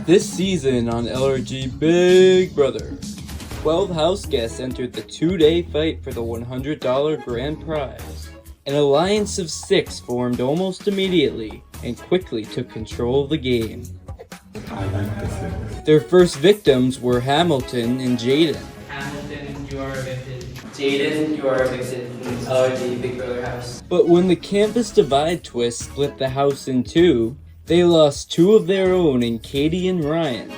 This season on LRG Big Brother, 12 house guests entered the 2-day fight for the $100 grand prize. An alliance of 6 formed almost immediately and quickly took control of the game. Their first victims were Hamilton and Jaden. Hamilton, you are evicted. Jaden, you are evicted from the LRG Big Brother house. But when the campus divide twist split the house in two, they lost 2 of their own in Cate and Ryan.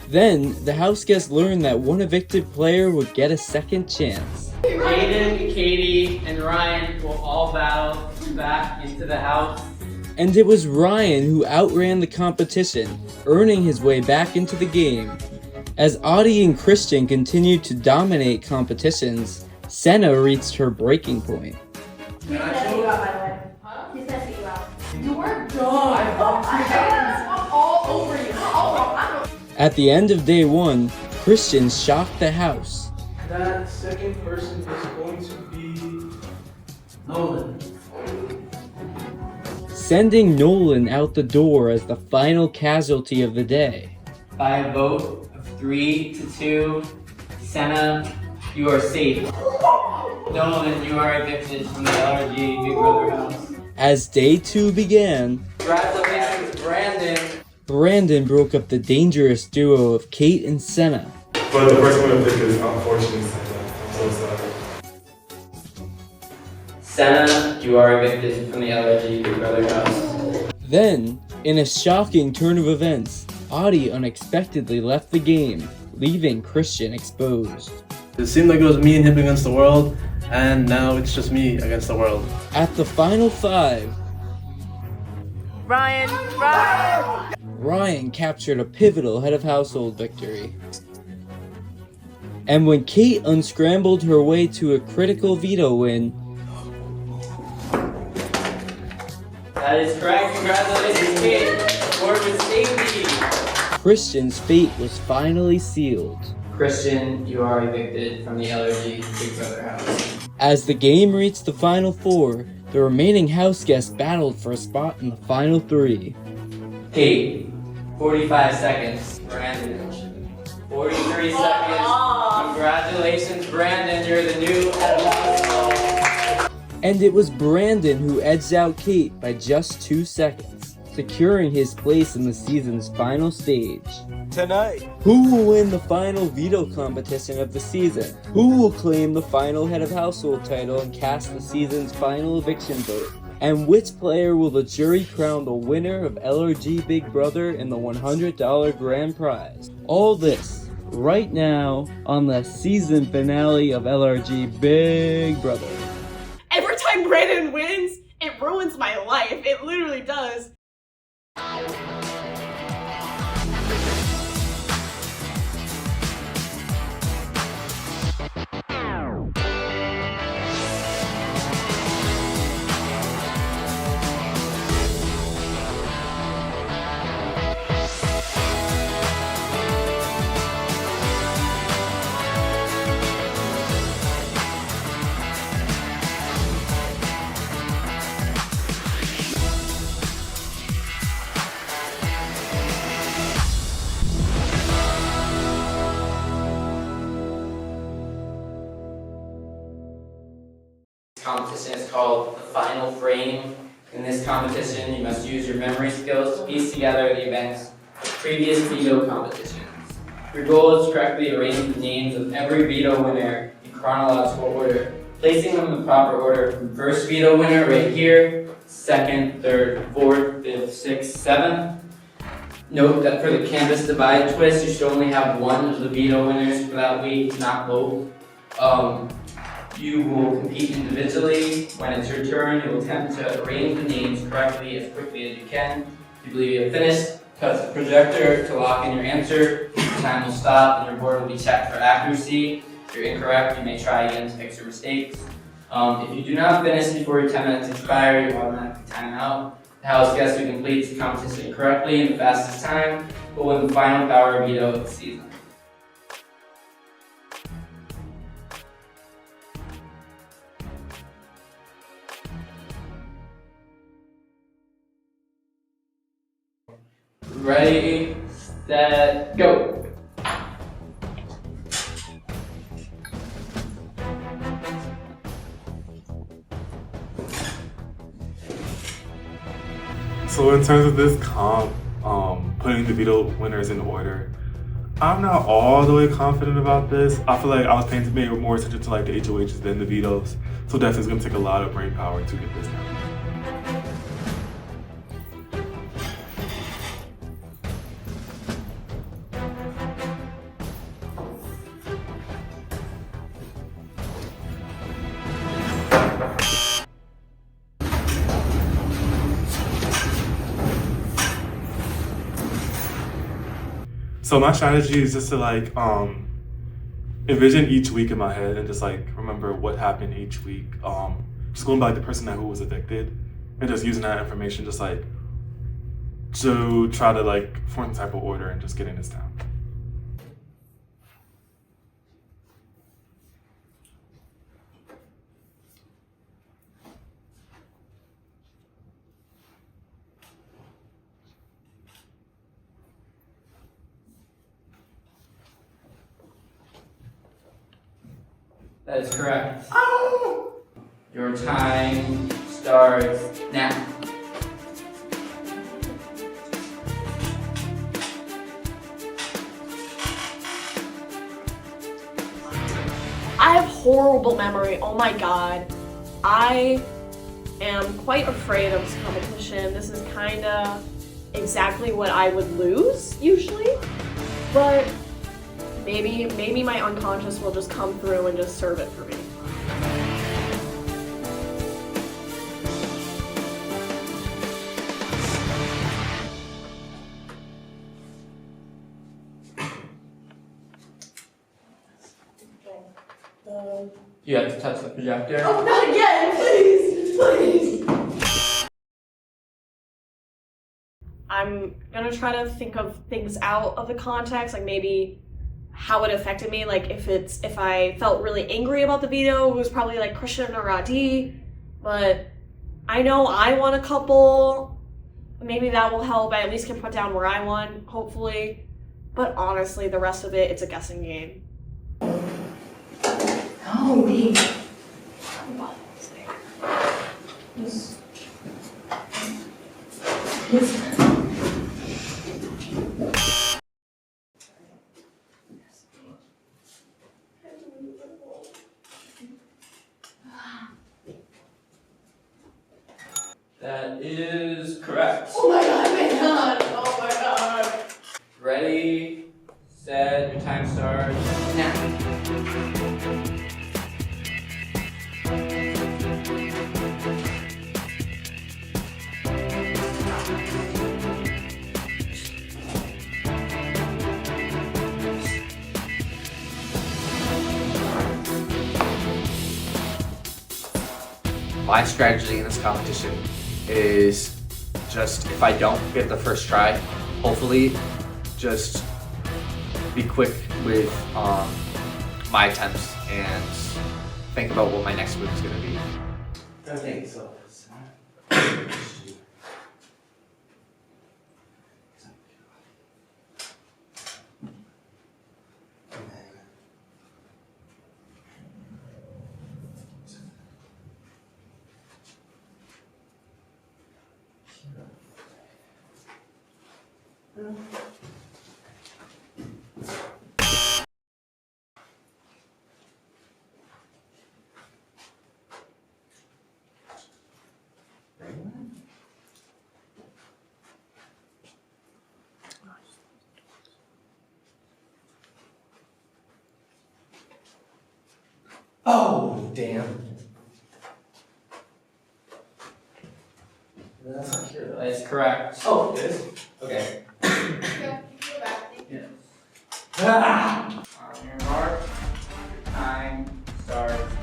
Then, the house guests learned that one evicted player would get a second chance. Jaden, Cate, and Ryan will all battle back into the house. And it was Ryan who outran the competition, earning his way back into the game. As Audie and Christian continued to dominate competitions, Senna reached her breaking point. He's gonna see you out, by the way. Huh? He's gonna see you out. You are dumb. I'm all over you. At the end of day 1, Christian shocked the house. That second person is going to be Nolan. Sending Nolan out the door as the final casualty of the day. By a vote of 3-2, Senna, you are safe. Nolan, you are evicted from the LRG Big Brother house. As day 2 began, Congratulations, Brandon. Brandon broke up the dangerous duo of Cate and Senna. But the first one I picked is unfortunately Senna. I'm so sorry. Senna, you are evicted from the LRG Big Brother house. Then, in a shocking turn of events, Audie unexpectedly left the game, leaving Christian exposed. It seemed like it was me and him against the world, and now it's just me against the world. At the final 5, Ryan captured a pivotal head of household victory. And when Cate unscrambled her way to a critical veto win, That is correct. Congratulations, Cate. For safety. Christian's fate was finally sealed. Christian, you are evicted from the LRG Big Brother house. As the game reached the final 4, the remaining house guests battled for a spot in the final 3. Cate, 45 seconds. Brandon, 43 seconds. Congratulations, Brandon. You're the new head of household. And it was Brandon who edged out Cate by just 2 seconds, securing his place in the season's final stage. Tonight, Who will win the final veto competition of the season? Who will claim the final head of household title and cast the season's final eviction vote? And which player will the jury crown the winner of LRG Big Brother and the $100 grand prize? All this right now on the season finale of LRG Big Brother. Every time Brandon wins, it ruins my life. It literally does. Competition is called the final frame. In this competition, you must use your memory skills to piece together the events of previous veto competitions. Your goal is to correctly arrange the names of every veto winner in chronological order, placing them in the proper order from first veto winner right here, second, third, fourth, fifth, sixth, seventh. Note that for the campus divide twist, you should only have one of the veto winners for that week, not both. You will compete individually. When it's your turn, you will attempt to arrange the names correctly as quickly as you can. If you believe you have finished, touch the projector to lock in your answer. Your time will stop and your board will be checked for accuracy. If you're incorrect, you may try again to fix your mistakes. If you do not finish before your 10 minutes expire, you automatically time out. The house guest who completes the competition correctly in the fastest time will win the final power veto of the season. Ready, set, go. So in terms of this comp, putting the veto winners in order, I'm not all the way confident about this. I feel like I was paying maybe more attention to like the HOHs than the vetoes. So definitely it's gonna take a lot of brain power to get this down. So my strategy is just to like envision each week in my head and just like remember what happened each week. Just going by like the person who was evicted and just using that information just like to try to like form some type of order and just getting this down. That is correct. Oh! Your time starts now. I have horrible memory. Oh my god. I am quite afraid of this competition. This is kind of exactly what I would lose usually, but maybe my unconscious will just come through and just serve it for me. You have to touch the projector. Oh, not again, please, please. I'm gonna try to think of things out of the context, like maybe how it affected me, like if I felt really angry about the veto, it was probably like Christian or Adi, but I know I won a couple, maybe that will help. I at least can put down where I won, hopefully, but honestly, the rest of it, it's a guessing game. Oh, me. That is correct. Oh my god, my god, oh my god. Ready, set, your time starts now. My strategy in this competition is just, if I don't get the first try, hopefully just be quick with my attempts and think about what my next move is going to be. I think so. Oh, damn. That's not Keira. That is correct. Oh, it is? Okay. Yes. Ah! On your mark, your time starts.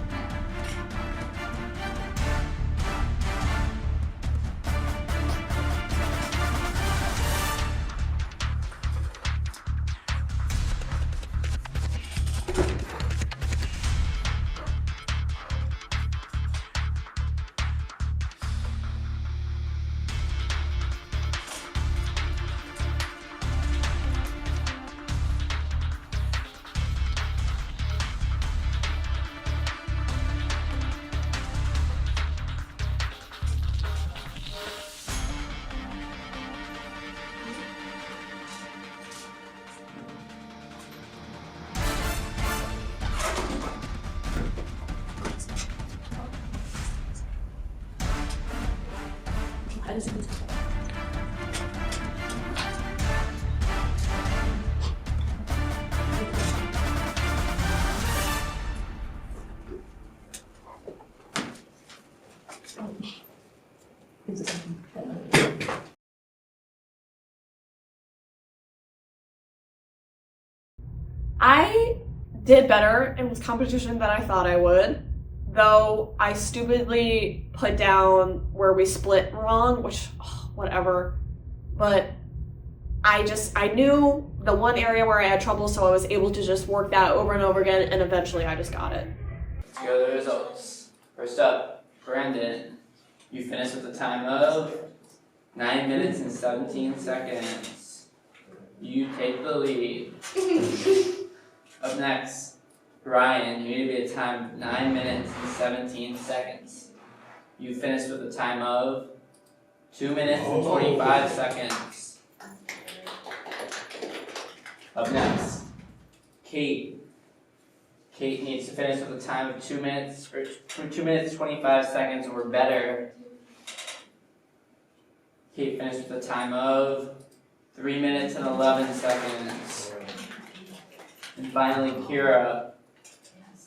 I did better in this competition than I thought I would, though I stupidly put down where we split wrong, which, whatever. But I knew the one area where I had trouble, so I was able to just work that over and over again, and eventually I just got it. Let's go to the results. First up, Brandon. You finished with a time of 9 minutes and 17 seconds. You take the lead. Up next, Ryan. You need to be a time of 9 minutes and 17 seconds. You finished with a time of 2 minutes and 25 seconds. Up next, Cate. Cate needs to finish with a time of 2 minutes, or 2 minutes 25 seconds or better. Cate finished with a time of 3 minutes and 11 seconds. And finally, Keira.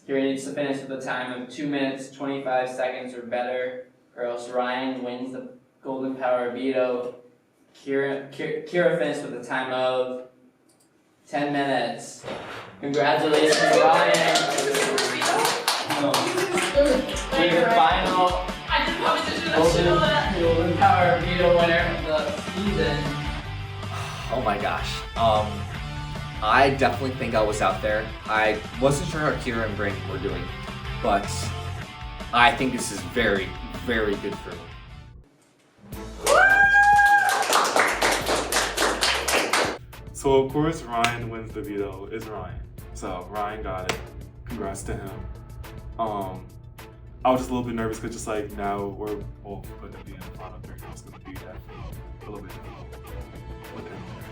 Keira needs to finish with a time of 2 minutes 25 seconds or better, or else Ryan wins the Golden Power Veto. Keira finished with a time of 10 minutes. Congratulations, Ryan. Your final Golden Power Veto winner of the season. Oh my gosh. I definitely think I was out there. I wasn't sure how Keira and Brandon were doing, but I think this is very, very good for me. So of course Ryan wins the veto. It's Ryan. So Ryan got it. Congrats to him. I was just a little bit nervous because just like now we're both going to be in the final three. I was going to be that a little bit with him there.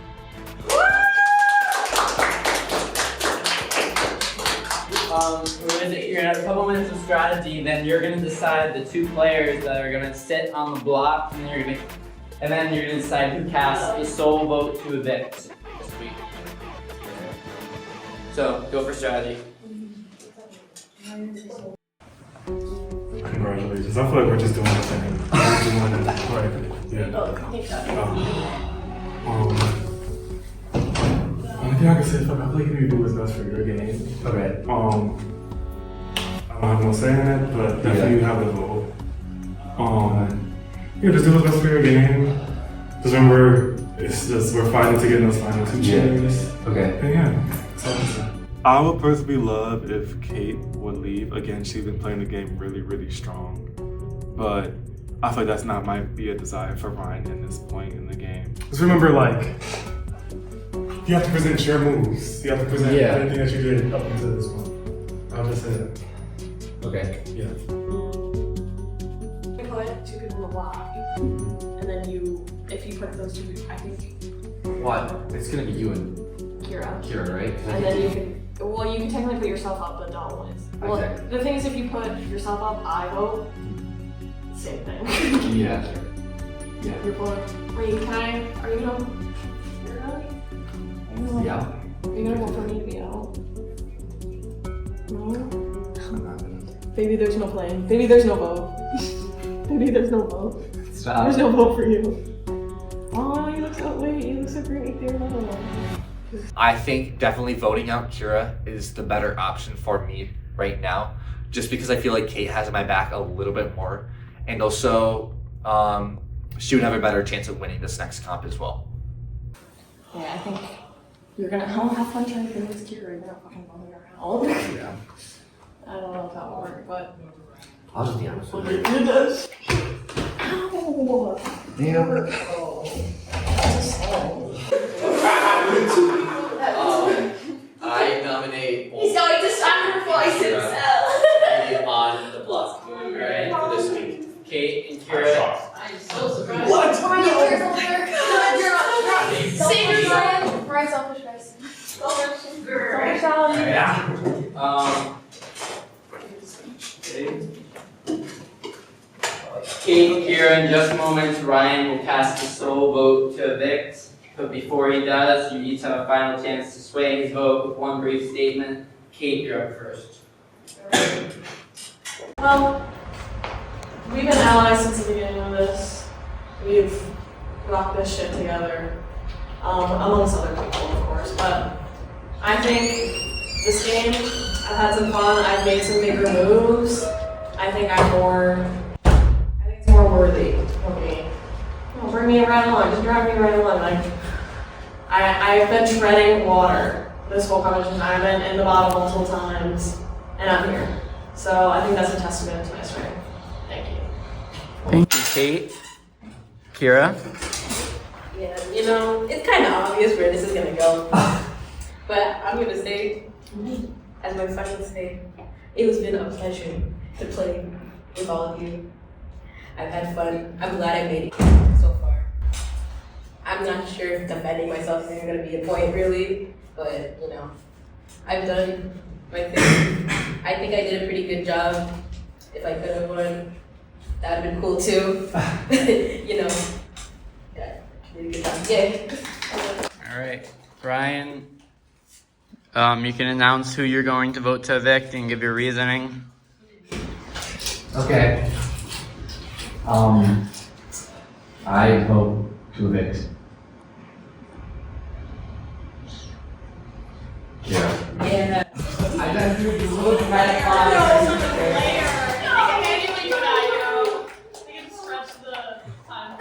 You're gonna have a couple minutes of strategy, then you're gonna decide the two players that are gonna sit on the block, and then you're gonna decide who casts the sole vote to evict this week. So go for strategy. Congratulations. I feel like we're just doing the thing. Only thing I can say is I feel like you need to do what's best for your game. Okay. I don't have no say in it, but definitely you have the vote. Just do what's best for your game. Just remember, it's just we're fighting to get in those final two chairs. Okay. And that's all I'm saying. I would personally love if Cate would leave. Again, she's been playing the game really, really strong. But I feel like that's not might be a desire for Ryan in this point in the game. Just remember, you have to present your moves. You have to present everything that you did up until this point. I'll just say that. Okay. Yeah. You put two people in the block, and then if you put those two, I think What? It's gonna be you and Keira. Keira, right? And then you can technically put yourself up, but don't win. Well, Okay. the thing is, if you put yourself up, I vote. Same thing. Yeah. You're both. Wait, are you gonna? Yeah. Are you gonna vote for me to be out? No? I'm not gonna. Baby, there's no plan. Baby, there's no vote. Baby, there's no vote. Stop. There's no vote for you. Oh, you look so great. There, no. I think definitely voting out Keira is the better option for me right now, just because I feel like Cate has my back a little bit more, and also she would have a better chance of winning this next comp as well. Yeah, I think you're gonna have fun trying to convince Keira. You're gonna fucking bum her out. Yeah. I don't know if that will work, but. I'll just be honest with you. It does. I nominate He's going to sacrifice himself. on the block, right, for this week. Cate and Keira. I'm so surprised. What? Ryan, you're so Save yourself. Ryan's selfish, guys. Selfish. Cate and Keira, in just moments, Ryan will cast the sole vote to evict. But before he does, you each have a final chance to sway his vote with one brief statement. Cate, you're up first. Well, we've been allies since the beginning of this. We've rocked this shit together, amongst other people, of course. But I think this game. I've had some fun. I've made some bigger moves. I think it's more worthy of me. Oh, bring me around along. Just drive me right along. Like, I've been treading water this whole competition. I've been in the bottom multiple times, and I'm here. So I think that's a testament to my strength. Thank you. Thank you, Cate. Keira? Yeah, you know, it's kind of obvious where this is gonna go. But I'm gonna say, as my final say, it has been a pleasure to play with all of you. I've had fun. I'm glad I made it so far. I'm not sure if defending myself is gonna be a point really, but you know, I've done my thing. I think I did a pretty good job. If I could have won, that'd been cool too. You know, yeah, really good job. Yeah. All right, Brian. You can announce who you're going to vote to evict and give your reasoning. Okay. I vote to evict. Yeah. I got you. No, such a player. We can stretch the time.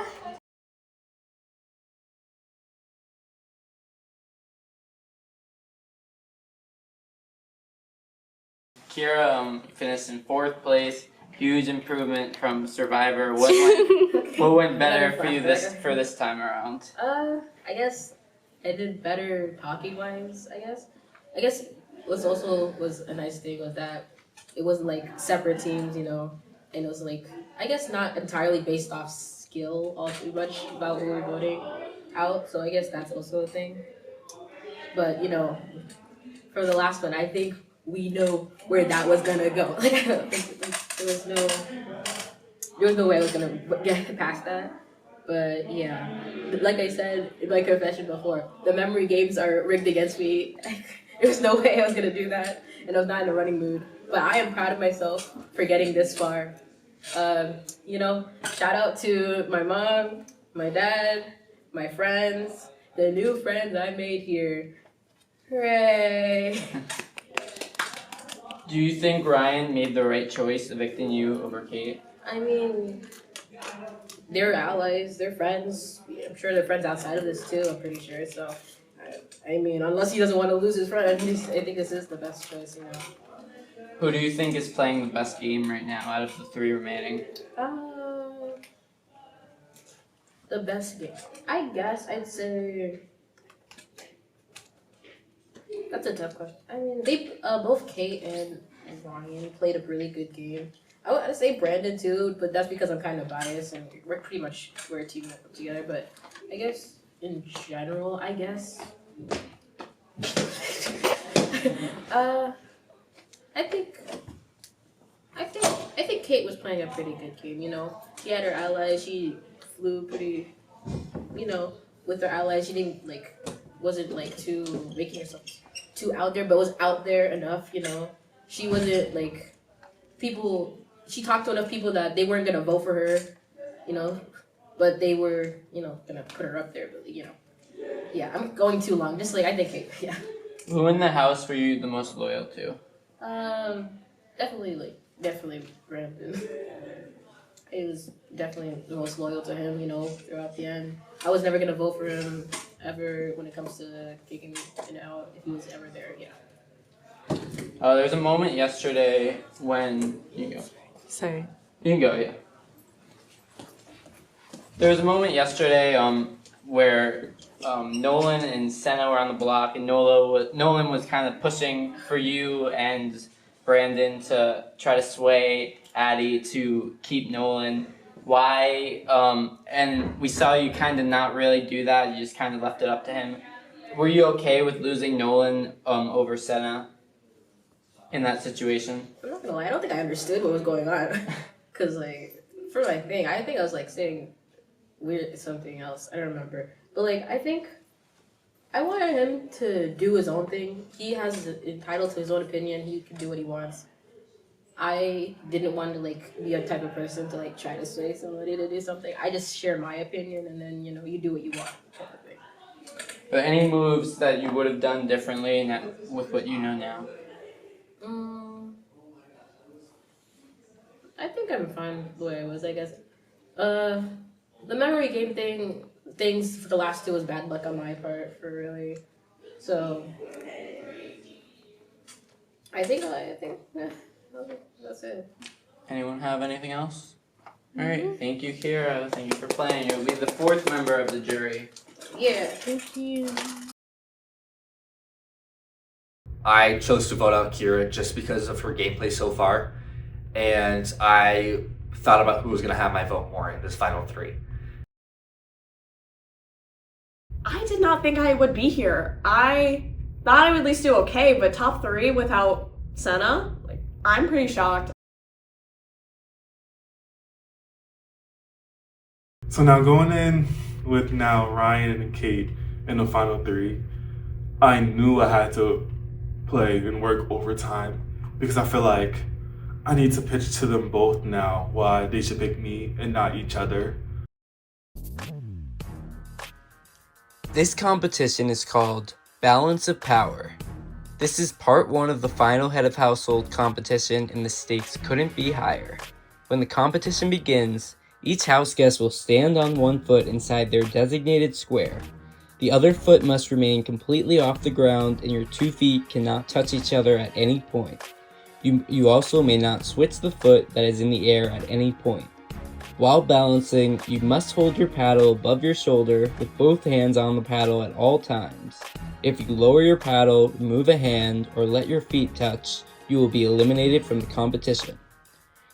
Keira finished in 4th place. Huge improvement from Survivor. What went better for you this time around? I guess I did better talking wise, I guess what's also was a nice thing was that it wasn't like separate teams, you know, and it was like, I guess not entirely based off skill all too much about who we're voting out, so I guess that's also a thing. But, you know, for the last one, I think we know where that was gonna go. Like, I don't think there was no way I was gonna get past that. But yeah, like I said in my confession before, the memory games are rigged against me. There was no way I was gonna do that, and I was not in a running mood. But I am proud of myself for getting this far. You know, shout out to my mom, my dad, my friends, the new friends I made here. Hooray! Do you think Ryan made the right choice evicting you over Cate? I mean, they're allies, they're friends. I'm sure they're friends outside of this too, I'm pretty sure. So, I mean, unless he doesn't want to lose his friend, I think this is the best choice, you know. Who do you think is playing the best game right now out of the 3 remaining? The best game. I guess I'd say. That's a tough question. I mean, they both Cate and Ryan played a really good game. I would say Brandon too, but that's because I'm kind of biased and we're a team that put together. But I guess in general, I guess. I think Cate was playing a pretty good game. You know, she had her allies. She flew pretty. You know, with her allies, she wasn't too making herself too out there, but was out there enough. You know, she wasn't She talked to enough people that they weren't gonna vote for her. You know, but they were gonna put her up there. But yeah, I'm going too long. Just I think Cate. Yeah. Who in the house were you the most loyal to? Definitely Brandon. I was definitely the most loyal to him, throughout the end. I was never gonna vote for him ever when it comes to kicking me out if he was ever there, yeah. There's a moment yesterday when you can go. Sorry. You can go, yeah. There was a moment yesterday where Nolan and Senna were on the block, and Nolan was kind of pushing for you and Brandon to try to sway Addie to keep Nolan. Why? And we saw you kind of not really do that. You just kind of left it up to him. Were you okay with losing Nolan over Senna in that situation? I'm not gonna lie, I don't think I understood what was going on. Cause for my thing, I think I was saying weird something else. I don't remember. But I think I wanted him to do his own thing. He has entitled to his own opinion. He can do what he wants. I didn't want to be a type of person to try to sway somebody to do something. I just share my opinion, and then you do what you want, type of thing. Are there any moves that you would have done differently with what you know now? I think I'm fine the way I was, I guess. The memory game things for the last two was bad luck on my part, for really. So, I think that's it. Anyone have anything else? Alright, thank you, Keira. Thank you for playing. You'll be the fourth member of the jury. Yeah, thank you. I chose to vote out Keira just because of her gameplay so far, and I thought about who was going to have my vote more in this final three. I did not think I would be here. I thought I would at least do okay, but top 3 without Senna, like, I'm pretty shocked. So now going in with now Ryan and Cate in the final 3, I knew I had to play and work overtime because I feel like I need to pitch to them both now why they should pick me and not each other. This competition is called Balance of Power. This is part 1 of the final head of household competition, and the stakes couldn't be higher. When the competition begins, each house guest will stand on one foot inside their designated square. The other foot must remain completely off the ground, and your 2 feet cannot touch each other at any point. You also may not switch the foot that is in the air at any point. While balancing, you must hold your paddle above your shoulder with both hands on the paddle at all times. If you lower your paddle, remove a hand, or let your feet touch, you will be eliminated from the competition.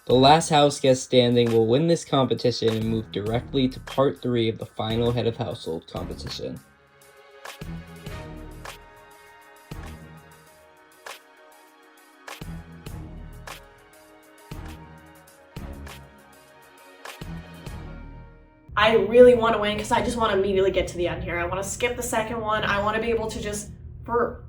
The last house guest standing will win this competition and move directly to part 3 of the final head of household competition. I really want to win because I just want to immediately get to the end here. I want to skip the second one. I want to be able to just, for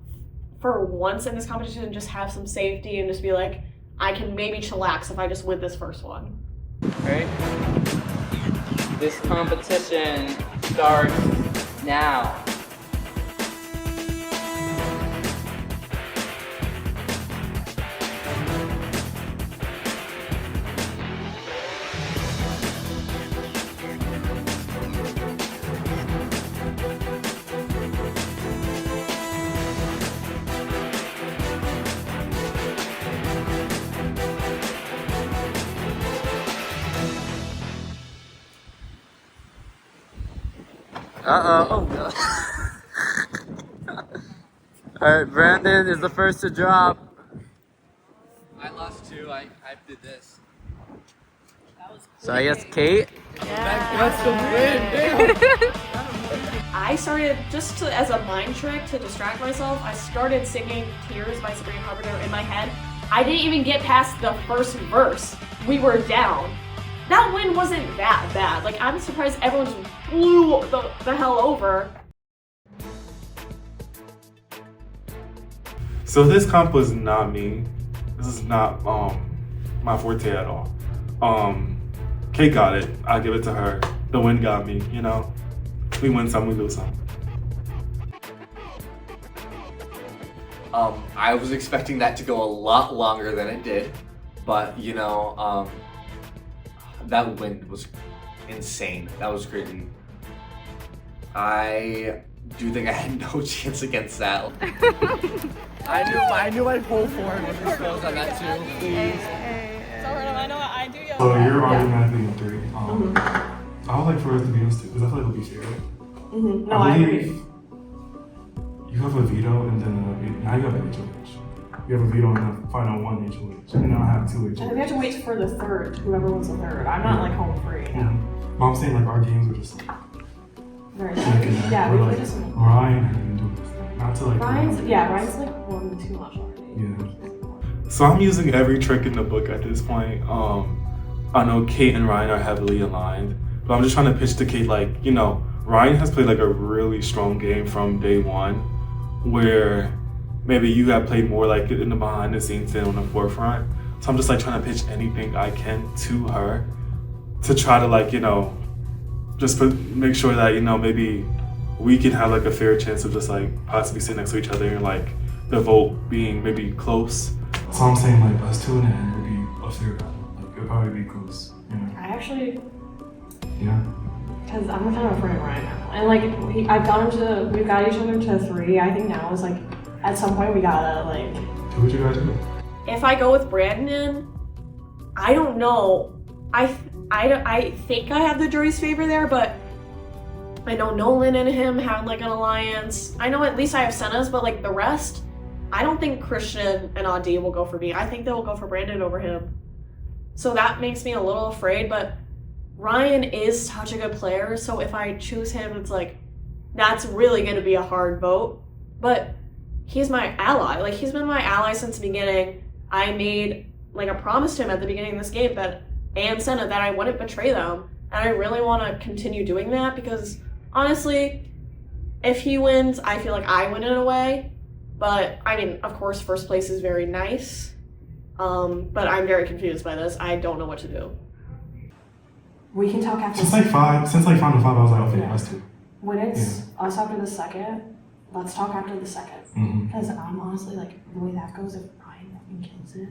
once in this competition, just have some safety and just be like, I can maybe chillax if I just win this first one. Alright? This competition starts now. Uh-oh. Alright, Brandon is the first to drop. I lost 2. I did this. So I guess Cate? I started, as a mind trick to distract myself, I started singing Tears by Sabrina Carpenter in my head. I didn't even get past the first verse. We were down. That win wasn't that bad. Like, I'm surprised everyone just flew the hell over. So this comp was not me. This is not my forte at all. Cate got it. I'll give it to her. The win got me, you know. We win some, we lose some. I was expecting that to go a lot longer than it did, but you know, that win was insane. That was crazy. I do think I had no chance against that. I knew my whole form was exposed on that too. Please. I know what I do. So you're automatically in 3. I would like for us to be us too, because I feel like it'll be fair. No, I agree. You have a veto, and then now you have an HOH. You have a veto on the final 1 HOH, and now I have 2 HOH. And we have to wait for the third, whoever was the third. I'm not like home free. Yeah. But I'm saying like our games were just like, Very yeah, we like, just Ryan had been doing this thing. Not to like Ryan's like won too much already. Yeah. So I'm using every trick in the book at this point. I know Cate and Ryan are heavily aligned, but I'm just trying to pitch to Cate, like, you know, Ryan has played like a really strong game from day 1, where maybe you have played more like in the behind the scenes than on the forefront. So I'm just like trying to pitch anything I can to her to try to, like, you know, just make sure that, you know, maybe we can have like a fair chance of just like possibly sitting next to each other and like the vote being maybe close. So I'm saying like us two in the end would be a fair battle. Like it'd probably be close. You know? I actually, Yeah. because I'm kind of afraid of Ryan now. And like, we've got each other to 3. I think now is like, at some point we gotta like. Do what you gotta do. If I go with Brandon, I don't know. I think I have the jury's favor there, but I know Nolan and him had like an alliance. I know at least I have Senna's, but like the rest, I don't think Christian and Adi will go for me. I think they will go for Brandon over him. So that makes me a little afraid, but Ryan is such a good player, so if I choose him, it's like, that's really gonna be a hard vote. But he's my ally. Like, he's been my ally since the beginning. I made like a promise to him at the beginning of this game and Senna that I wouldn't betray them. And I really want to continue doing that because honestly, if he wins, I feel like I win in a way. But I mean, of course, first place is very nice. But I'm very confused by this. I don't know what to do. We can talk after. Since like final 5, I was like, okay, us two. When it's us after the second, let's talk after the second. Because I'm honestly like, the way that goes, if Ryan fucking kills it,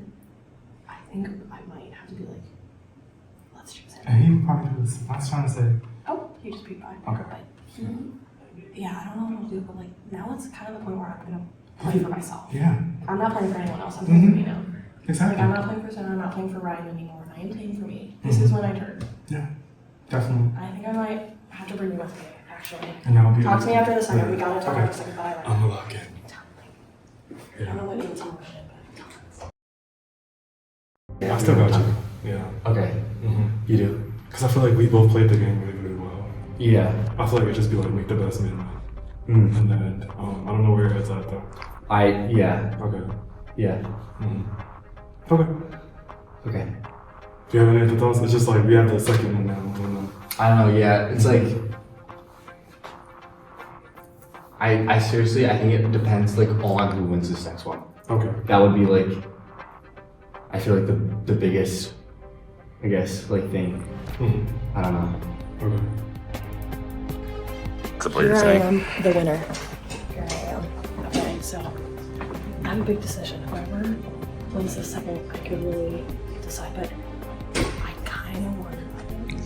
I think I might have to be like, let's choose him. And he probably was. I was trying to say. Oh, he just peed by. Okay. But yeah, I don't know what I'll do, but like now it's kind of the point where I'm gonna play for myself. Yeah. I'm not playing for anyone else. I'm playing for me now. Exactly. Like I'm not playing for Senna. I'm not playing for Ryan anymore. I am playing for me. This is when I turn. Yeah. Definitely. I think I might have to bring you with me, actually. And that will be. Talk to me after the second. Yeah. We gotta talk Okay. after the second, but I like I'm gonna lock in. I don't know what means so much, but I still got you. Yeah. Okay. You do? Because I feel like we both played the game really, really well. Yeah. I feel like it'd just be like make the best man Mm. in the end. I don't know where your head's at though. Yeah. Okay. Yeah. Okay. Okay. Do you have any other thoughts? It's just like we have the second one now. I don't know, yeah. It's like I seriously I think it depends like on who wins this next one. Okay. That would be like I feel like the biggest I guess like thing. I don't know. Okay. here I am, the winner. Here I am. Okay, so I have a big decision. Whoever wins the second, I could really decide, but I kind of want to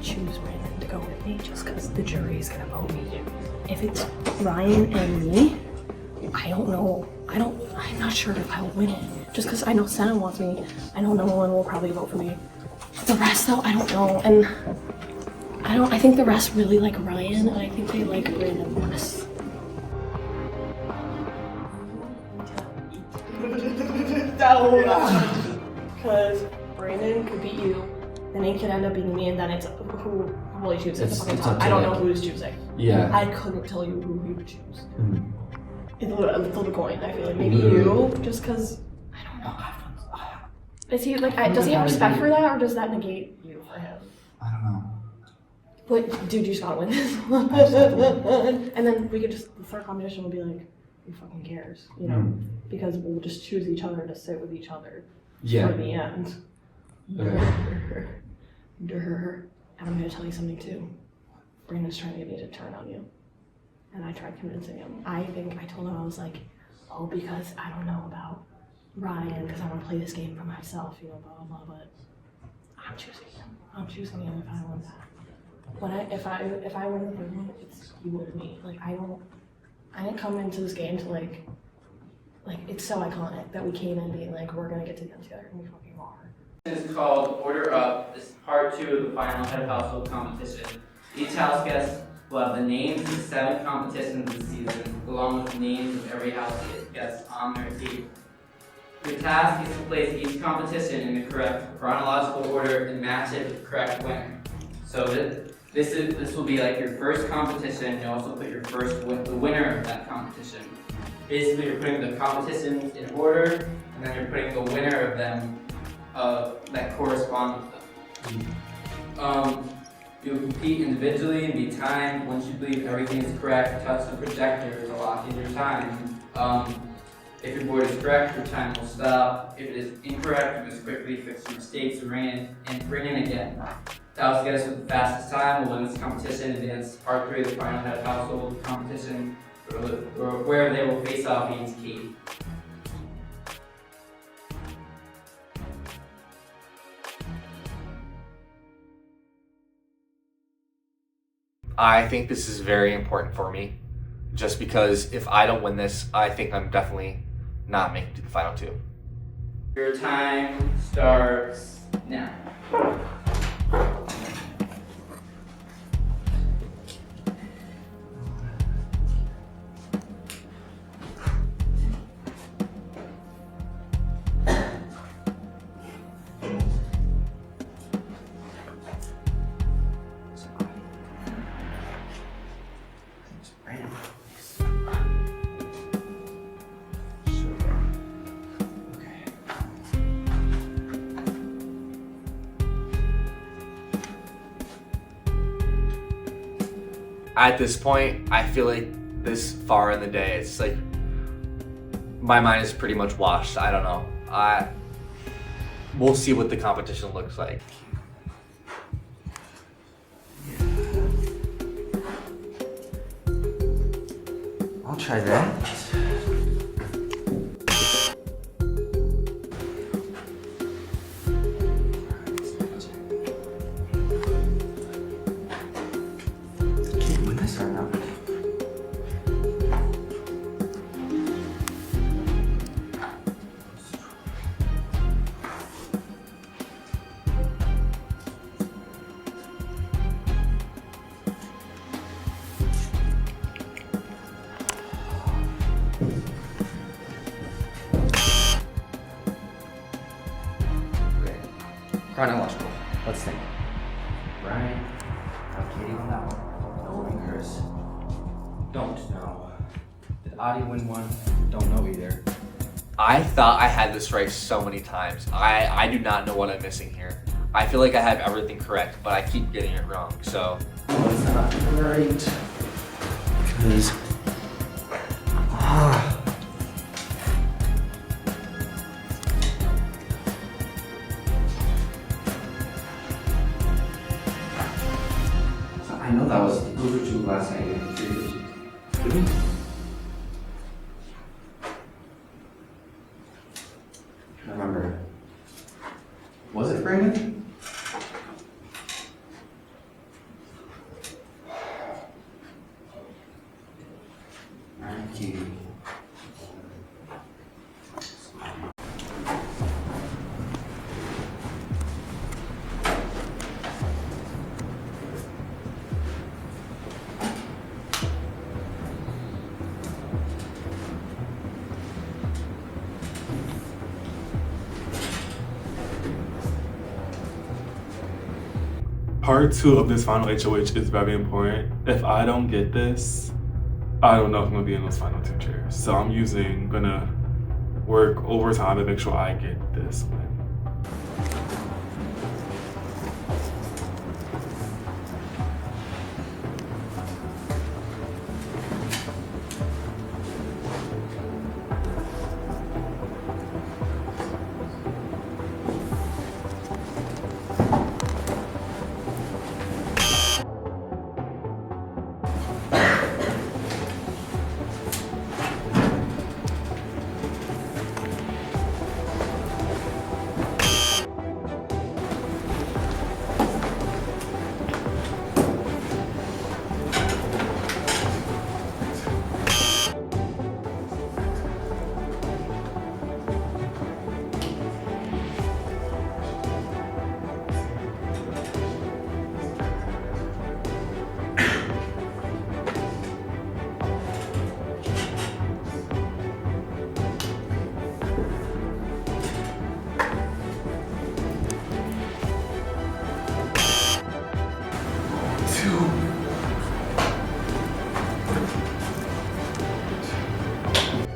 choose Brandon to go with me just because the jury is going to vote me. If it's Ryan and me, I don't know. I'm not sure if I'll win it. Just because I know Senna wants me. I know no one will probably vote for me. The rest though, I don't know. And I think the rest really like Ryan, and I think they like Brandon less. Because Brandon could beat you, then he could end up beating me, and then it's who will he choose? It's up to I don't know like- who he's choosing. Yeah. I couldn't tell you who he would choose. Mm. It's a flip a coin. I feel like maybe you, just because I don't know. Is he like? Does he have respect for that, or does that negate you for him? I don't know. But dude, you just gotta win this. And then we could just the third competition would be like, who fucking cares, you know? Because we'll just choose each other to sit with each other Yeah. for the end. Okay. And I'm gonna tell you something too. Brandon's trying to get me to turn on you. And I tried convincing him. I think I told him, I was like, oh, because I don't know about Ryan, because I want to play this game for myself, you know, blah, blah, blah, but I'm choosing him. I'm choosing him if I win that. If I win the third one, it's you and me. Like, I didn't come into this game to like, it's so iconic that we came in being like, we're gonna get to the end together, and we fucking are. This is called Order Up. This is part 2 of the final head of household competition. Each house guest will have the names of 7 competitions this season, along with the names of every house guest on their team. Your task is to place each competition in the correct chronological order and match it with the correct winner. So this will be like your first competition. You also put the winner of that competition. Basically, you're putting the competitions in order, and then you're putting the winner of them that correspond with them. You'll compete individually and be timed. Once you believe everything is correct, touch the projector to lock in your time. If your board is correct, your time will stop. If it is incorrect, you must quickly fix your mistakes and bring in again. The house guest with the fastest time will win this competition and advance to part 3 of the final head of household competition, where they will face off against Cate. I think this is very important for me, just because if I don't win this, I think I'm definitely not making it to the final 2. Your time starts now. At this point, I feel like this far in the day, it's like my mind is pretty much washed. I don't know. We'll see what the competition looks like. I'll try that. Chronological. Let's think. Brian, how Katie won that one? No winners. Don't know. Did Adi win one? Don't know either. I thought I had this right so many times. I do not know what I'm missing here. I feel like I have everything correct, but I keep getting it wrong, so. Oh, it's not right. Because. I know that was those were 2 last night and 3 were 2. Really? I remember. Was it Brandon? Katie. Part 2 of this final HOH is very important. If I don't get this, I don't know if I'm gonna be in those final 2 chairs. So I'm gonna work overtime to make sure I get this win.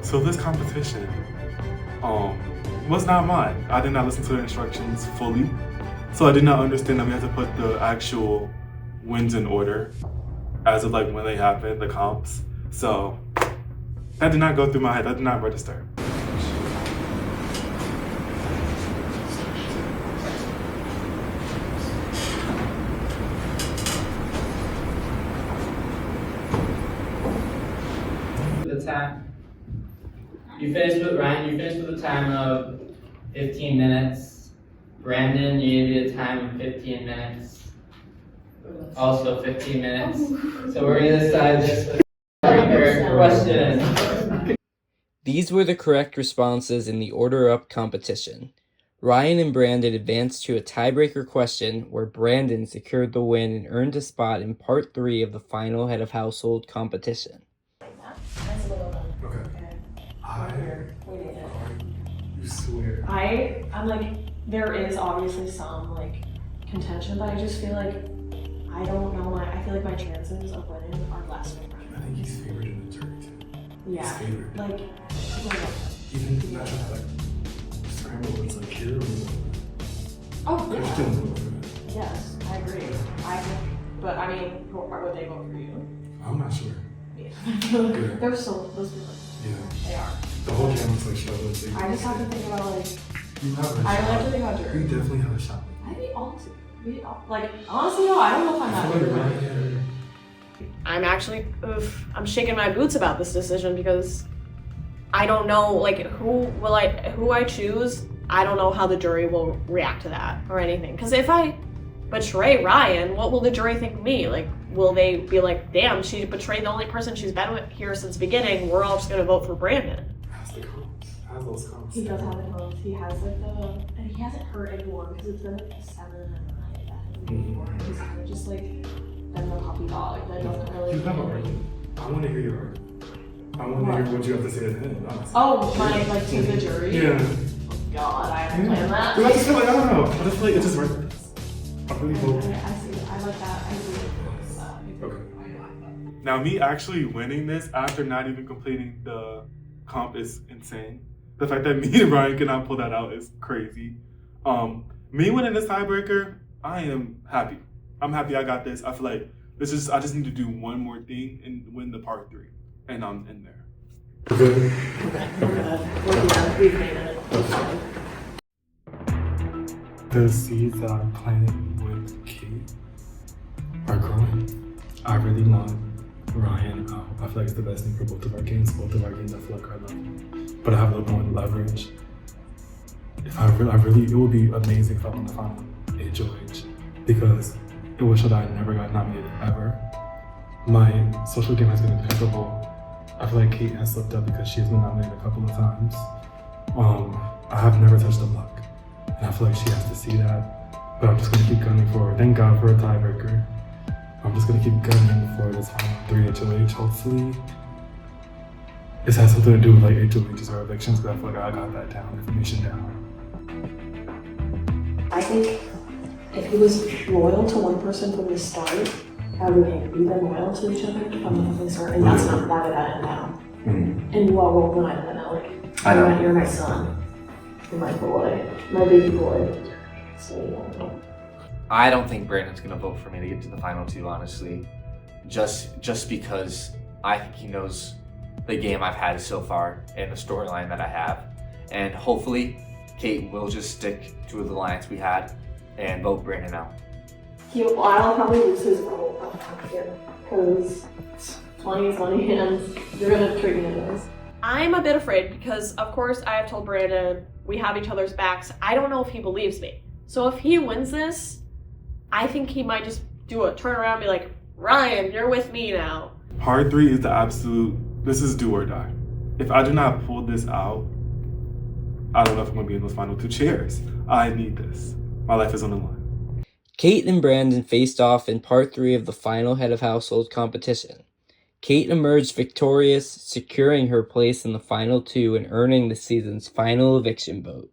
So this competition was not mine. I did not listen to the instructions fully. So I did not understand that we had to put the actual wins in order as of like when they happened, the comps. So that did not go through my head, that did not register. with a time? You finished with Ryan, you finished with a time of 15 minutes. Brandon, you gave you a time of 15 minutes. Also 15 minutes. So we're gonna decide this with a question. These were the correct responses in the order up competition. Ryan and Brandon advanced to a tiebreaker question where Brandon secured the win and earned a spot in part 3 of the final head of household competition. Okay. You swear. I'm like, there is obviously some like contention, but I just feel like I don't know I feel like my chances of winning are less than mine. I think he's favored in the jury too. Yeah. He's favored. Like, Even not trying to like scramble, it's like Keira was oh yeah. Christian was over it. Yes, I agree. But I mean, would they vote for you? I'm not sure. Yeah. Yeah. They're so those people. Yeah. They are. The whole camera's like struggling. I just have to think about like. You have a I shot. like to think about You jury. definitely have a shot. I mean, honestly, honestly, no, I don't know if I'm that good. I'm actually, I'm shaking my boots about this decision because I don't know, like, who I choose. I don't know how the jury will react to that or anything. Because if I betray Ryan, what will the jury think of me? Like, will they be like, damn, she betrayed the only person she's been with here since the beginning. We're all just gonna vote for Brandon. Has the comps. Has those comps. He does have the votes. He has like and he hasn't hurt anyone because it's been like a 7 and a 9 that hasn't been before. He's kind of just like been the puppy dog that doesn't really. You have an argument. I want to hear your argument. I want to hear what you have to say to him. Honestly. Oh, my like to the jury. Yeah. Oh God, I haven't planned that. But I just feel like I don't know. I just feel like it's just worth it. I really hope. I see. I like that. I agree with that. Okay. Now, me actually winning this after not even completing the comp is insane. The fact that me and Ryan cannot pull that out is crazy. Me winning this tiebreaker, I am happy. I'm happy I got this. I feel like I just need to do one more thing and win the part 3. And I'm in there. Good. We've made it. The seeds that I'm planting with Cate are growing. I really want Ryan out. I feel like it's the best thing for both of our games. Both of our games I feel like are level. But I have a little more leverage. If I really, it would be amazing if I won the final HOH because it would show that I never got nominated ever. My social game has been impeccable. I feel like Cate has slipped up because she's been nominated a couple of times. I have never touched the block. And I feel like she has to see that. But I'm just gonna keep gunning for her. Thank God for a tiebreaker. I'm just gonna keep gunning for this final 3 HOH. Hopefully, this has something to do with like HOHs or evictions because I feel like I got that down, information down. I think if he was loyal to one person from the start, how do they be then loyal to each other from the start? And that's not that at now. Mm-hmm. And well, when I know, like, I know. You're my son. You're my boy. My baby boy. So, yeah. I don't think Brandon's gonna vote for me to get to the final 2, honestly. Just because I think he knows the game I've had so far and the storyline that I have. And hopefully, Cate will just stick to the lines we had and vote Brandon out. I'll probably lose his vote because 20 is money and you're gonna treat me anyways. I'm a bit afraid because, of course, I have told Brandon we have each other's backs. I don't know if he believes me. So if he wins this, I think he might just do a turnaround and be like, Ryan, you're with me now. Part 3 is the absolute, this is do or die. If I do not pull this out, I don't know if I'm gonna be in those final 2 chairs. I need this. My life is on the line. Cate and Brandon faced off in part 3 of the final head of household competition. Cate emerged victorious, securing her place in the final 2 and earning the season's final eviction vote.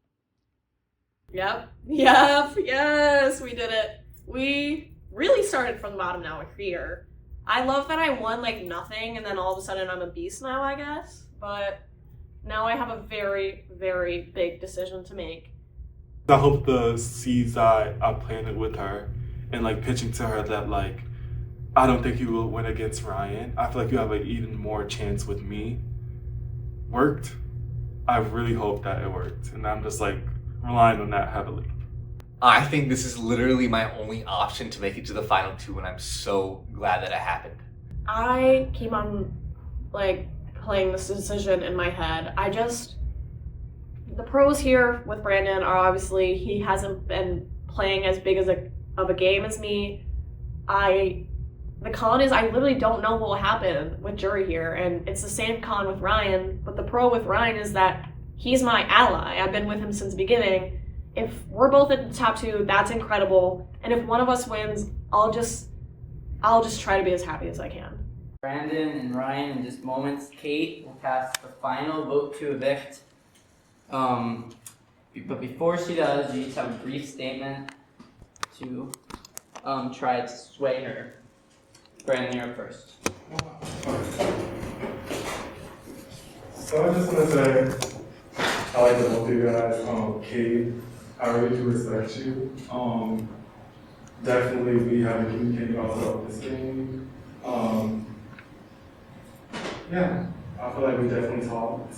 Yep, yes, we did it. We really started from the bottom now with Keira. I love that I won like nothing and then all of a sudden I'm a beast now, I guess. But now I have a very, very big decision to make. I hope the seeds I planted with her and like pitching to her that like, I don't think you will win against Ryan. I feel like you have an even more chance with me. Worked. I really hope that it worked. And I'm just like relying on that heavily. I think this is literally my only option to make it to the final 2, and I'm so glad that it happened. I keep on like playing this decision in my head. The pros here with Brandon are obviously he hasn't been playing as big as of a game as me. The con is I literally don't know what will happen with jury here, and it's the same con with Ryan, but the pro with Ryan is that he's my ally. I've been with him since the beginning. If we're both at the top 2, that's incredible, and if one of us wins, I'll just try to be as happy as I can. Brandon and Ryan in just moments. Cate will cast the final vote to evict. But before she does, you just have a brief statement to try to sway her. Brandon, you're up first. So I just want to say, I like the both of you guys. Cate, I really do respect you. Definitely we have been communicating also about this game. Yeah, I feel like we definitely talked.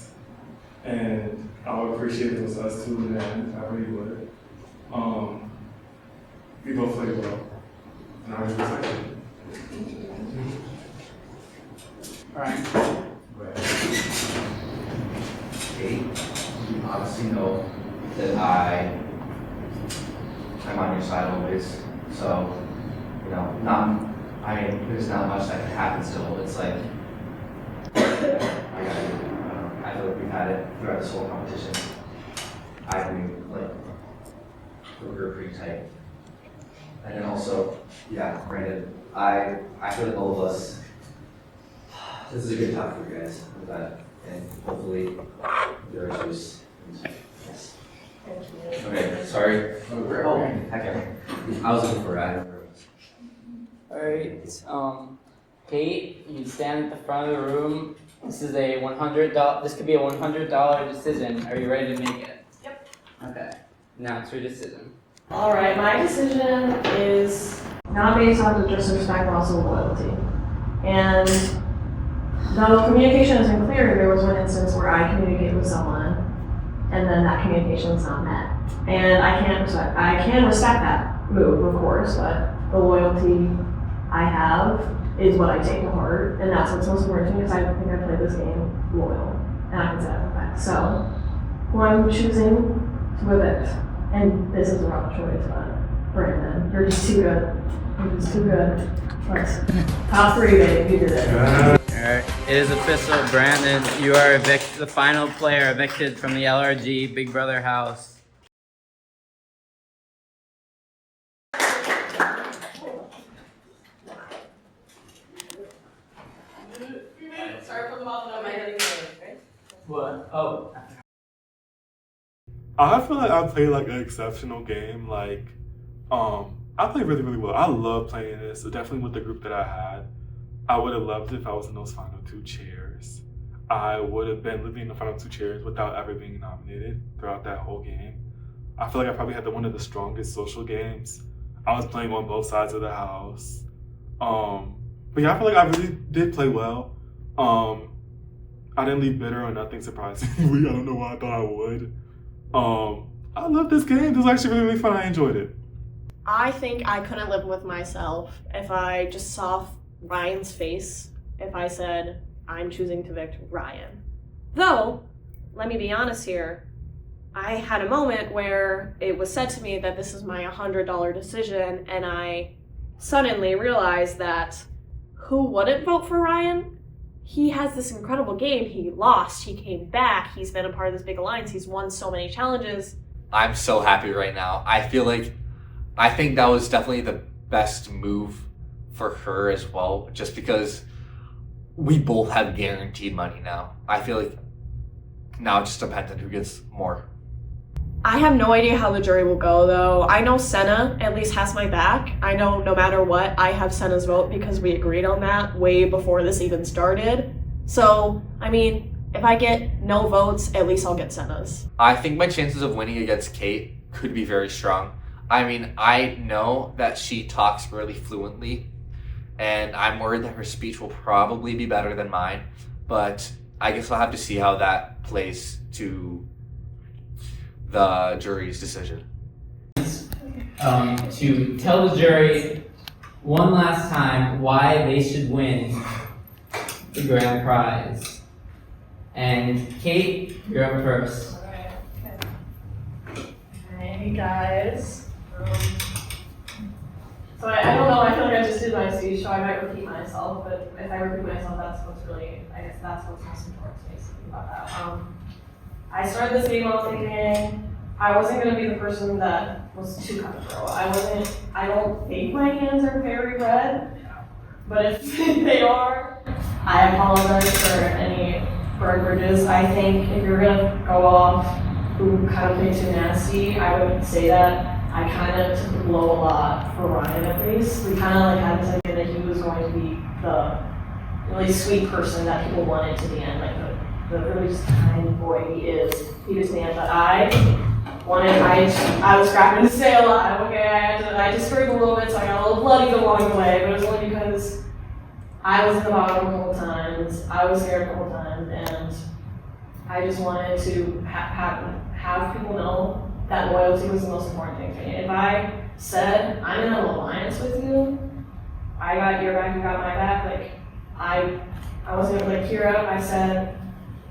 And I would appreciate if it was us two in the end. I really would. We both played well. And I really respect you. Alright. Cate, you obviously know that I'm on your side always. So, you know, there's not much that can happen still. It's like, I got you. I feel like we've had it throughout this whole competition. I think, like, we were pretty tight. And then also, yeah, Brandon, I feel like all of us, this is a good time for you guys with that. And hopefully, there's just, yes. Okay, sorry. Okay. I was looking for it. Alright, Cate, you stand at the front of the room. This is a $100. This could be a $100 decision. Are you ready to make it? Yep. Okay. Now it's your decision. All right, my decision is not based on disrespect, but also loyalty. And though communication has been clear, there was one instance where I communicated with someone, and then that communication was not met. And I can respect that move, of course, but the loyalty I have is what I take to heart, and that's what's most important to me, because I think I played this game loyal, and I can say that for a fact. So, who I'm choosing to evict, and this is the wrong choice, but Brandon, you're just too good. You're just too good. Top 3, baby, you did it. Alright, it is official, Brandon. You are the final player evicted from the LRG Big Brother house. What? Oh. I feel like I played like an exceptional game. Like, I played really, really well. I love playing this. So definitely with the group that I had, I would have loved it if I was in those final 2 chairs. I would have been living in the final 2 chairs without ever being nominated throughout that whole game. I feel like I probably had one of the strongest social games. I was playing on both sides of the house. But yeah, I feel like I really did play well. I didn't leave bitter or nothing, surprisingly. I don't know why I thought I would. I love this game. This was actually really, really fun. I enjoyed it. I think I couldn't live with myself if I just saw Ryan's face if I said, I'm choosing to evict Ryan. Though, let me be honest here, I had a moment where it was said to me that this is my $100 decision, and I suddenly realized that who wouldn't vote for Ryan? He has this incredible game. He lost, he came back, he's been a part of this big alliance, he's won so many challenges. I'm so happy right now. I think that was definitely the best move for her as well, just because we both have guaranteed money now. I feel like now it just depends on who gets more. I have no idea how the jury will go, though. I know Senna at least has my back. I know no matter what, I have Senna's vote because we agreed on that way before this even started. So, I mean, if I get no votes, at least I'll get Senna's. I think my chances of winning against Cate could be very strong. I mean, I know that she talks really fluently, and I'm worried that her speech will probably be better than mine, but I guess we'll have to see how that plays to the jury's decision. To tell the jury one last time why they should win the grand prize. And Cate, you're up first. Hey guys. So I don't know, I feel like I just did my speech, so I might repeat myself, but if I repeat myself, that's what's really, I guess that's what's most important to me, so think about that. I started this game off thinking I wasn't gonna be the person that was too cutthroat. I don't think my hands are very red, but if they are, I apologize for any burn bridges. I think if you're gonna go off who kind of played too nasty, I would say that I kind of took the blow a lot for Ryan at least. We kind of like had this idea that he was going to be the really sweet person that people wanted to the end, like the really just kind boy he is. He was the end, but I was scrapping to stay alive. Okay, I just scraped a little bit, so I got a little bloody along the way, but it was only because I was at the bottom a couple times. I was scared a couple times, and I just wanted to have people know that loyalty was the most important thing to me. If I said, I'm in an alliance with you, I got your back, you got my back, like, I wasn't gonna, like Keira, I said,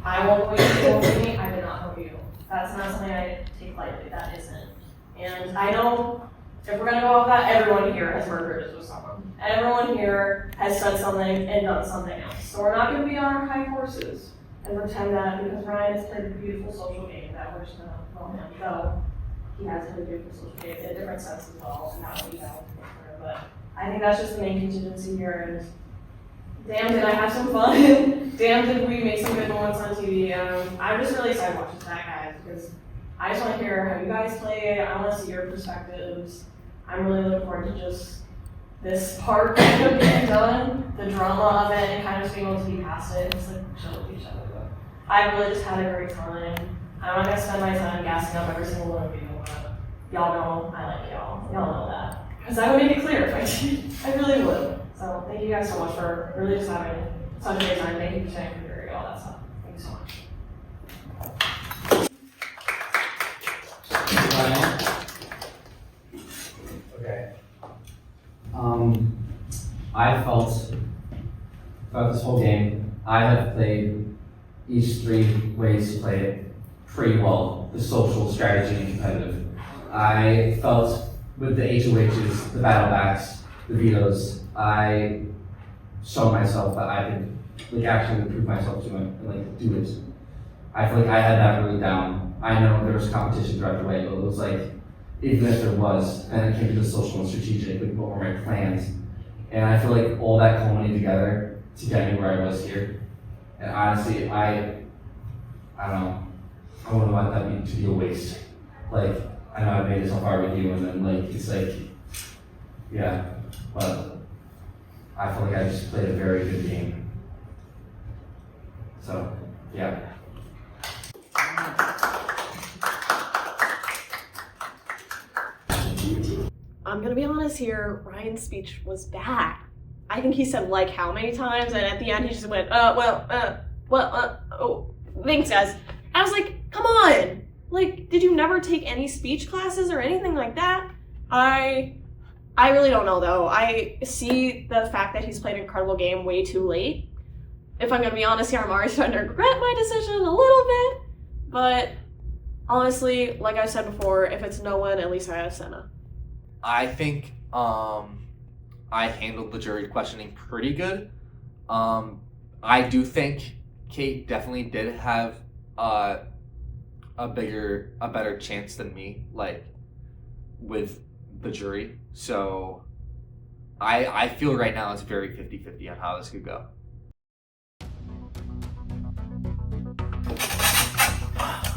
I won't go with me, I did not help you. That's not something I take lightly, that isn't. And I know, if we're gonna go off that, everyone here has burned bridges with someone. Everyone here has said something and done something else. So we're not gonna be on our high horses and pretend that because Ryan has played a beautiful social game that we're just gonna call him. Though he has played a beautiful social game in a different sense as well, and that will be that. But I think that's just the main contingency here. And damn, did I have some fun? Damn, did we make some good moments on TV? I'm just really excited to watch this back, guys, because I just want to hear how you guys play. I want to see your perspectives. I'm really looking forward to just this part of being done, the drama of it, and kind of just being able to be past it and just like chill with each other. But I really just had a great time. I'm not gonna spend my time gassing up every single one of you, but y'all know I like y'all. Y'all know that. Because I would make it clear if I did. I really would. So thank you guys so much for really just having such a great time. Thank you for staying for your all that stuff. Thank you so much. Okay. I felt throughout this whole game, I have played each three ways to play it pretty well, the social, strategy, and competitive. I felt with the HOHs, the battle backs, the vetoes, I showed myself that I could like actually prove myself to it and like do it. I feel like I had that really down. I know there was competition throughout the way, but it was like, even if there was, and it came to the social and strategic, like what were my plans? And I feel like all that culminated together to get me where I was here. And honestly, I don't know, I wouldn't want that to be a waste. Like, I know I made it so far with you, and then like, it's like, yeah, but I feel like I just played a very good game. So, yeah. I'm gonna be honest here, Ryan's speech was bad. I think he said like how many times, and at the end he just went, oh, thanks guys. I was like, come on! Like, did you never take any speech classes or anything like that? I really don't know though. I see the fact that he's played an incredible game way too late. If I'm gonna be honest here, I'm already starting to regret my decision a little bit. But honestly, like I said before, if it's no one, at least I have Senna. I think I handled the jury questioning pretty good. I do think Cate definitely did have a better chance than me, like with the jury. So I feel right now it's very 50-50 on how this could go.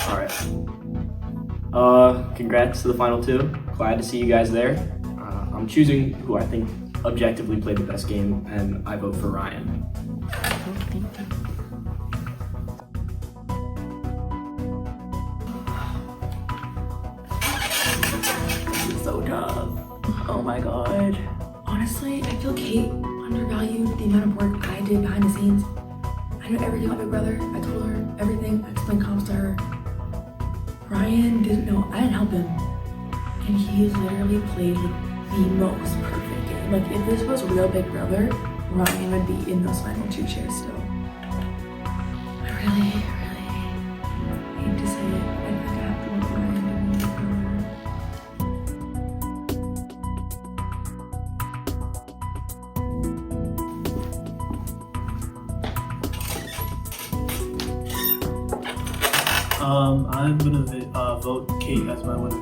All right. Congrats to the final two. Glad to see you guys there. I'm choosing who I think objectively played the best game, and I vote for Ryan. This is so tough. Oh my god. Honestly, I feel Cate undervalued the amount of work I did behind the scenes. I knew everything about Big Brother. I told her everything. I explained comps to her. Ryan didn't know. I didn't help him. And he literally played the most perfect game. Like, if this was real Big Brother, Ryan would be in those final two chairs still. I really I'm gonna vote Cate as my winner.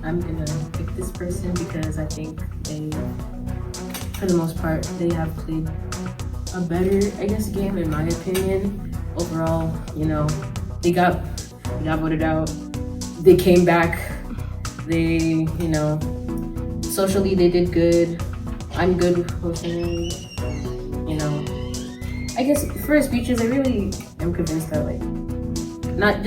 I'm gonna pick this person because I think they, for the most part, they have played a better, I guess, game in my opinion. Overall, you know, they got voted out. They came back. They, you know, socially they did good. I'm good with hosting. You know, I guess for his speeches, I really am convinced that not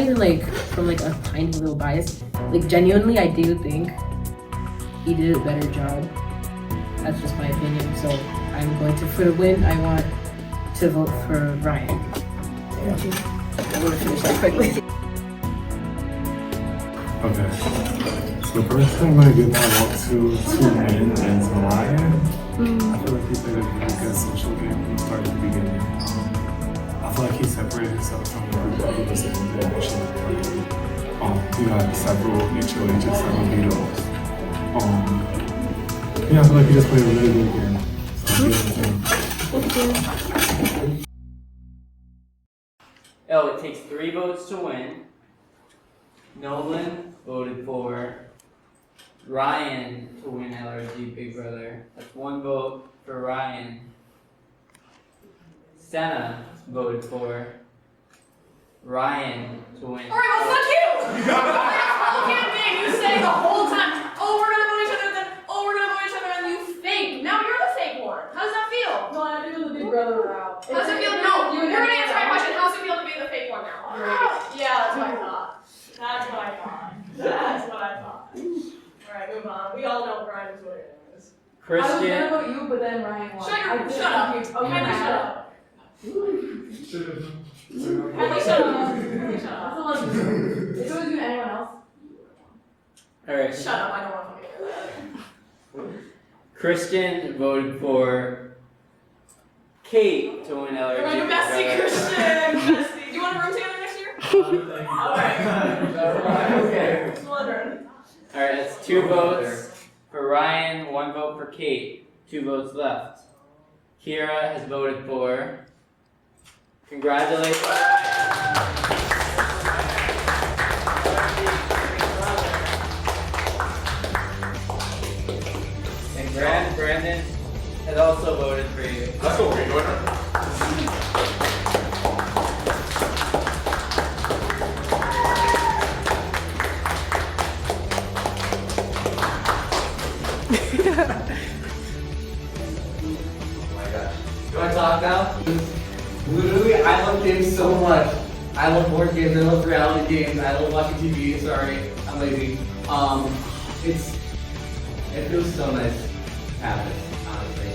even from like a tiny little bias. Like genuinely, I do think he did a better job. That's just my opinion. So I'm going to, for the win, I want to vote for Ryan. I'm going to finish that quickly. Okay. So the person I'm gonna give my vote to win is Ryan. I feel like he played a really good social game from the start to the beginning. I feel like he separated himself from the group of others in the eviction. He got several HOHs, several vetoes. Yeah, I feel like he just played a really good game. So I'm giving it to him. Oh, it takes 3 votes to win. Nolan voted for Ryan to win LRG Big Brother. That's 1 vote for Ryan. Senna voted for Ryan to win. Alright, well, fuck you! Whole campaign, you say the whole time, oh, we're gonna vote each other, then, oh, we're gonna vote each other, and you fake. Now you're the fake one. How does that feel? No, I have to do the Big Brother route. How does it feel? No, you're gonna answer my question. How does it feel to be the fake one now? Yeah, that's what I thought. That's what I thought. That's what I thought. Alright, move on. We all know Brian is what it is. Christian. I was gonna vote you, but then Ryan won. Shut up. Okay, Shut up. shut up. Henry, shut up. That's the one. If it was you, anyone else? Alright. Shut up, I don't want to hear that. Christian voted for Cate to win LRG. You're my bestie, Christian! Bestie. Do you want to room together next year? Alright. Okay. Just wondering. Alright, that's 2 votes for Ryan, 1 vote for Cate, 2 votes left. Keira has voted for. Congratulations. And Brandon has also voted for you. That's what we're doing. Do I talk now? Literally, I love games so much. I love board games, I love reality games, I love watching TV, sorry, I'm lazy. It feels so nice to have this, honestly.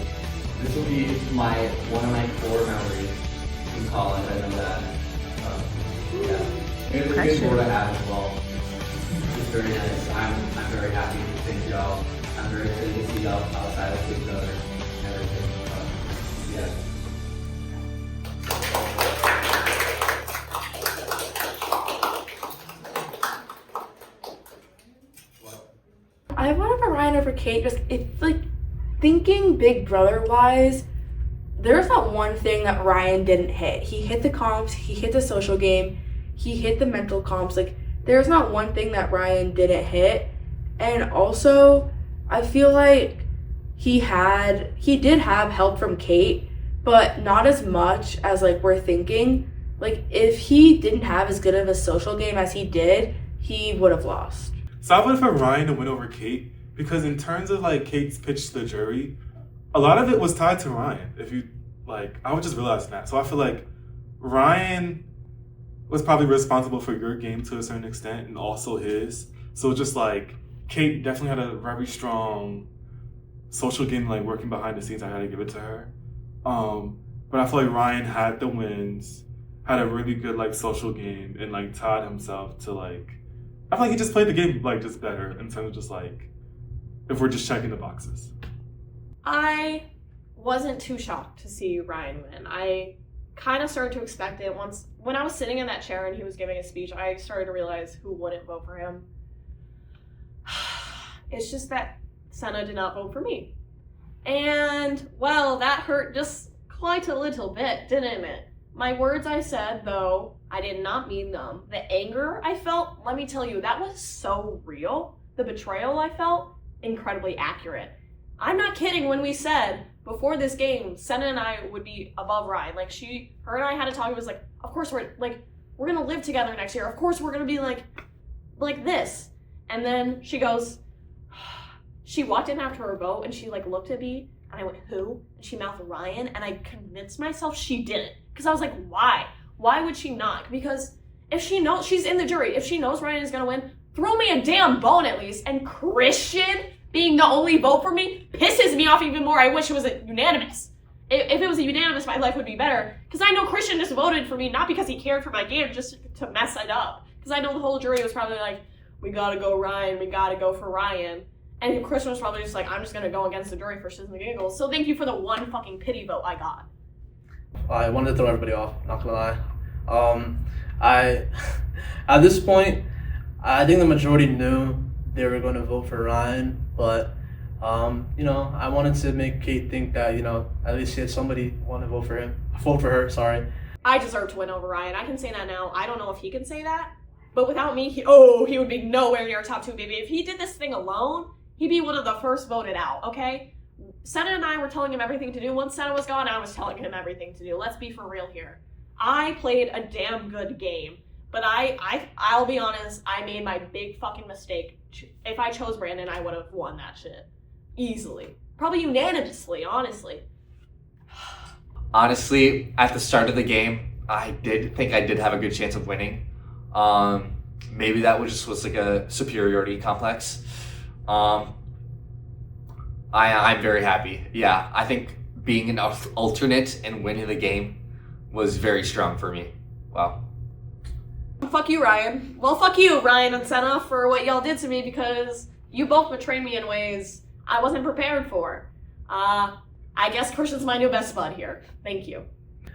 This will be one of my core memories in college, I know that. Yeah. And it's a good board to have as well. It's very nice. I'm very happy to thank y'all. I'm very excited to see y'all outside of Big Brother and everything. Yeah. I voted for Ryan over Cate. Just thinking Big Brother wise, there's not one thing that Ryan didn't hit. He hit the comps, he hit the social game, he hit the mental comps. There's not one thing that Ryan didn't hit. And also, I feel like he did have help from Cate, but not as much as we're thinking. If he didn't have as good of a social game as he did, he would have lost. So I voted for Ryan to win over Cate because in terms of Cate's pitch to the jury, a lot of it was tied to Ryan. If you I would just realize that. So I feel like Ryan was probably responsible for your game to a certain extent and also his. So just Cate definitely had a very strong social game, working behind the scenes. I had to give it to her. But I feel like Ryan had the wins, had a really good social game, and tied himself to I feel like he just played the game just better in terms of just if we're just checking the boxes. I wasn't too shocked to see Ryan win. I kind of started to expect it when I was sitting in that chair and he was giving a speech. I started to realize who wouldn't vote for him. It's just that Senna did not vote for me. And, well, that hurt just quite a little bit, didn't it? My words I said, though, I did not mean them. The anger I felt, let me tell you, that was so real. The betrayal I felt, incredibly accurate. I'm not kidding when we said before this game, Senna and I would be above Ryan. Like her and I had a talk. It was like, of course we're gonna live together next year. Of course we're gonna be like this. And then she goes, she walked in after her vote and she looked at me and I went, who? And she mouthed Ryan and I convinced myself she didn't. Because I was like, why? Why would she not? Because if she knows, she's in the jury. If she knows Ryan is gonna win, throw me a damn bone at least. And Christian being the only vote for me pisses me off even more. I wish it was a unanimous. If it was a unanimous, my life would be better. Because I know Christian just voted for me, not because he cared for my game, just to mess it up. Because I know the whole jury was probably like, we gotta go Ryan, we gotta go for Ryan. And Christian was probably just like, I'm just gonna go against the jury for shits and giggles. So thank you for the one fucking pity vote I got. I wanted to throw everybody off, not gonna lie. At this point, I think the majority knew they were going to vote for Ryan, but I wanted to make Cate think that at least she had somebody want to vote for her. Sorry. I deserve to win over Ryan. I can say that now. I don't know if he can say that, but without me, he would be nowhere near top 2, baby. If he did this thing alone, he'd be one of the first voted out. Okay. Senna and I were telling him everything to do. Once Senna was gone, I was telling him everything to do. Let's be for real here. I played a damn good game. But I'll be honest, I made my big fucking mistake. If I chose Brandon, I would have won that shit. Easily. Probably unanimously, honestly. Honestly, at the start of the game, I did think I did have a good chance of winning. Maybe that was like a superiority complex. I'm very happy. Yeah, I think being an alternate and winning the game was very strong for me. Wow. Fuck you, Ryan. Well, fuck you, Ryan and Senna, for what y'all did to me because you both betrayed me in ways I wasn't prepared for. I guess Christian's my new best bud here. Thank you.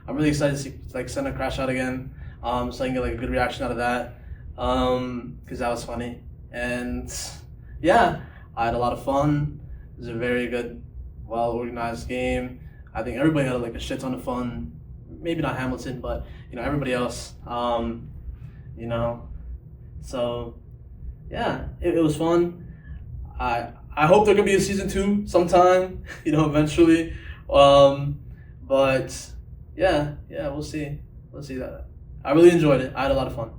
I'm really excited to see Senna crash out again, so I can get a good reaction out of that, because that was funny. And yeah, I had a lot of fun. It was a very good, well-organized game. I think everybody had a shit ton of fun. Maybe not Hamilton, but everybody else. So yeah, it was fun. I hope there could be a season 2 sometime, eventually. But yeah, we'll see that. I really enjoyed it. I had a lot of fun.